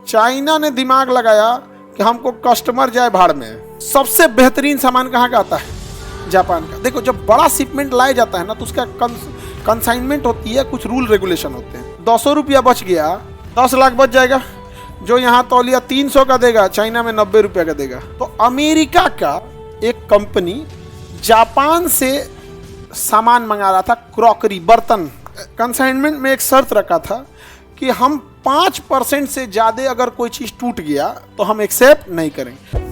China ने दिमाग लगाया कि हमको कस्टमर जाए भाड़ में। सबसे बेहतरीन सामान कहाँ का आता है? जापान का। देखो, जब बड़ा शिपमेंट लाया जाता है ना तो उसका कंसाइनमेंट होती है, कुछ रूल रेगुलेशन होते हैं। 200 रुपया बच गया, 10 लाख बच जाएगा। जो यहाँ तौलिया 300 का देगा, चाइना में 90 रुपया का देगा। तो अमेरिका का एक कंपनी जापान से सामान मंगा रहा था, क्रॉकरी, बर्तन। कंसाइनमेंट में एक शर्त रखा था कि हम 5% से ज़्यादा अगर कोई चीज़ टूट गया तो हम एक्सेप्ट नहीं करेंगे।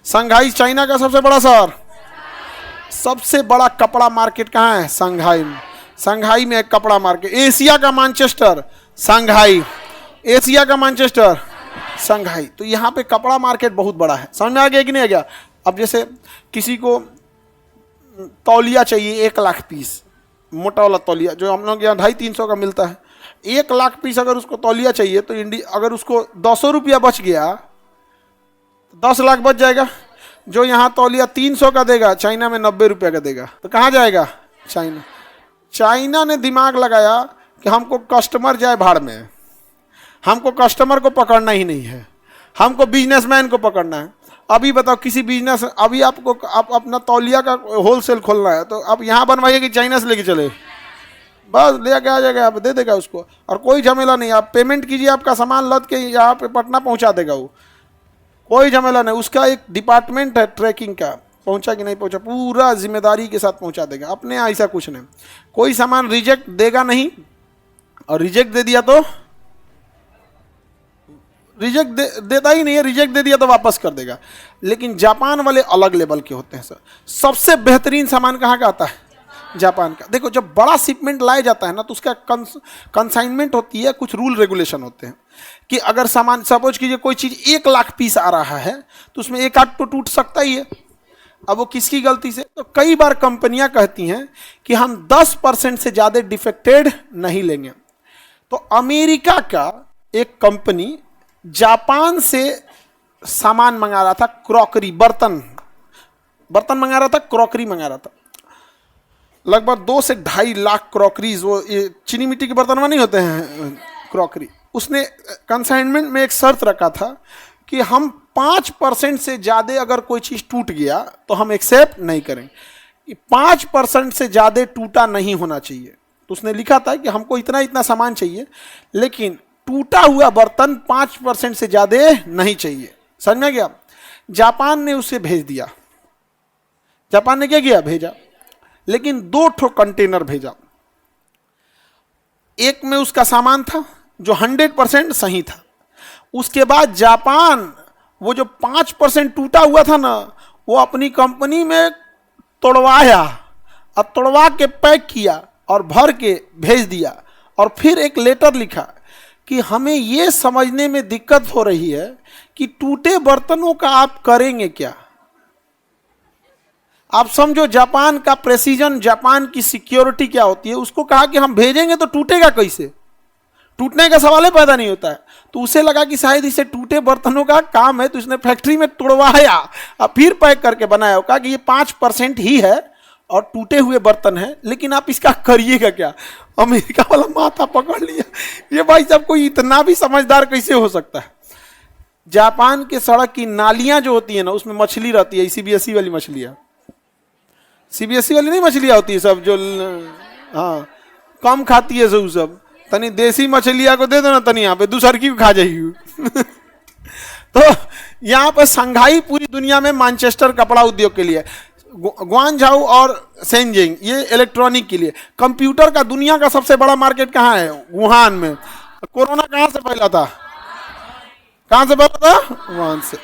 शंघाई चाइना का सबसे बड़ा शहर। सबसे बड़ा कपड़ा मार्केट कहाँ है? शंघाई में। शंघाई में एक कपड़ा मार्केट। एशिया का मैनचेस्टर शंघाई, एशिया का मैनचेस्टर शंघाई। तो यहाँ पे कपड़ा मार्केट बहुत बड़ा है। समझ में आ गया कि नहीं आ गया? अब जैसे किसी को तौलिया चाहिए 1 लाख पीस, मोटा वाला तौलिया जो हम लोग यहाँ 250-300 का मिलता है, 1 लाख पीस अगर उसको तौलिया चाहिए तो अगर उसको 200 रुपया बच गया, 10 लाख बच जाएगा। जो यहाँ तौलिया 300 का देगा, चाइना में 90 रुपया का देगा। तो कहाँ जाएगा? चाइना। चाइना ने दिमाग लगाया कि हमको कस्टमर जाए भाड़ में, हमको कस्टमर को पकड़ना ही नहीं है, हमको बिजनेसमैन को पकड़ना है। अभी बताओ, किसी बिजनेस, अभी आप अपना तौलिया का होलसेल खोलना है तो आप यहाँ बनवाइए कि चाइना से लेके चले? बस ले के आ जाएगा, आप दे देगा उसको, और कोई झमेला नहीं। आप पेमेंट कीजिए, आपका सामान लद के यहाँ पे पटना पहुँचा देगा वो, कोई झमेला नहीं। उसका एक डिपार्टमेंट है ट्रैकिंग का, पहुंचा कि नहीं पहुंचा, पूरा जिम्मेदारी के साथ पहुंचा देगा। अपने ऐसा कुछ नहीं, कोई सामान रिजेक्ट देगा नहीं, और रिजेक्ट दे दिया तो रिजेक्ट देता ही नहीं है, रिजेक्ट दे दिया तो वापस कर देगा। लेकिन जापान वाले अलग लेवल के होते हैं सर। सबसे बेहतरीन सामान कहाँ का आता है? जापान का। देखो, जब बड़ा शिपमेंट लाया जाता है ना तो उसका कंसाइनमेंट होती है, कुछ रूल रेगुलेशन होते हैं कि अगर सामान, सपोज कीजिए कोई चीज़ 1 लाख पीस आ रहा है तो उसमें 1 आध तो टूट सकता ही है। अब वो किसकी गलती से? तो कई बार कंपनियां कहती हैं कि हम 10% से ज़्यादा डिफेक्टेड नहीं लेंगे। तो अमेरिका का एक कंपनी जापान से सामान मंगा रहा था, क्रॉकरी, बर्तन मंगा रहा था, क्रॉकरी मंगा रहा था। लगभग 2 से 2.5 लाख क्रॉकरीज, वो ये चीनी मिट्टी के बर्तन में नहीं होते हैं क्रॉकरी। उसने कंसाइनमेंट में एक शर्त रखा था कि हम 5% से ज़्यादा अगर कोई चीज़ टूट गया तो हम एक्सेप्ट नहीं करेंगे। 5% से ज़्यादा टूटा नहीं होना चाहिए। तो उसने लिखा था कि हमको इतना सामान चाहिए, लेकिन टूटा हुआ बर्तन 5% से ज़्यादा नहीं चाहिए। समझ में गया? जापान ने उसे भेज दिया। जापान ने क्या किया? भेजा, लेकिन 2 ठो कंटेनर भेजा। एक में उसका सामान था जो 100% सही था। उसके बाद जापान वो जो 5% टूटा हुआ था ना, वो अपनी कंपनी में तोड़वाया, अब तोड़वा के पैक किया और भर के भेज दिया। और फिर एक लेटर लिखा कि हमें ये समझने में दिक्कत हो रही है कि टूटे बर्तनों का आप करेंगे क्या। आप समझो जापान का प्रेसिजन, जापान की सिक्योरिटी क्या होती है। उसको कहा कि हम भेजेंगे तो टूटेगा कैसे? टूटने का सवाल ही पैदा नहीं होता है। तो उसे लगा कि शायद इसे टूटे बर्तनों का काम है, तो इसने फैक्ट्री में तोड़वाया और फिर पैक करके बनाया। कहा कि ये 5% ही है और टूटे हुए बर्तन है, लेकिन आप इसका करिएगा क्या? अमेरिका वाला माथा पकड़ लिया। ये भाई साहब, कोई इतना भी समझदार कैसे हो सकता है? जापान के सड़क की नालियां जो होती है ना, उसमें मछली रहती है, सीबीएसई वाली मछलियां। सीबीएसई वाली नहीं मछलियां होती है सब, जो हाँ कम खाती है सब। तनी देसी मछलियां को दे दो ना, तनी यहाँ पे दूसर की खा जाएगी। तो यहाँ पे शंघाई पूरी दुनिया में मैनचेस्टर कपड़ा उद्योग के लिए, ग्वांझाऊ और शेंजिंग ये इलेक्ट्रॉनिक के लिए। कंप्यूटर का दुनिया का सबसे बड़ा मार्केट कहाँ है? वुहान में। कोरोना कहाँ से फैला था? कहाँ से फैला था? वुहान से।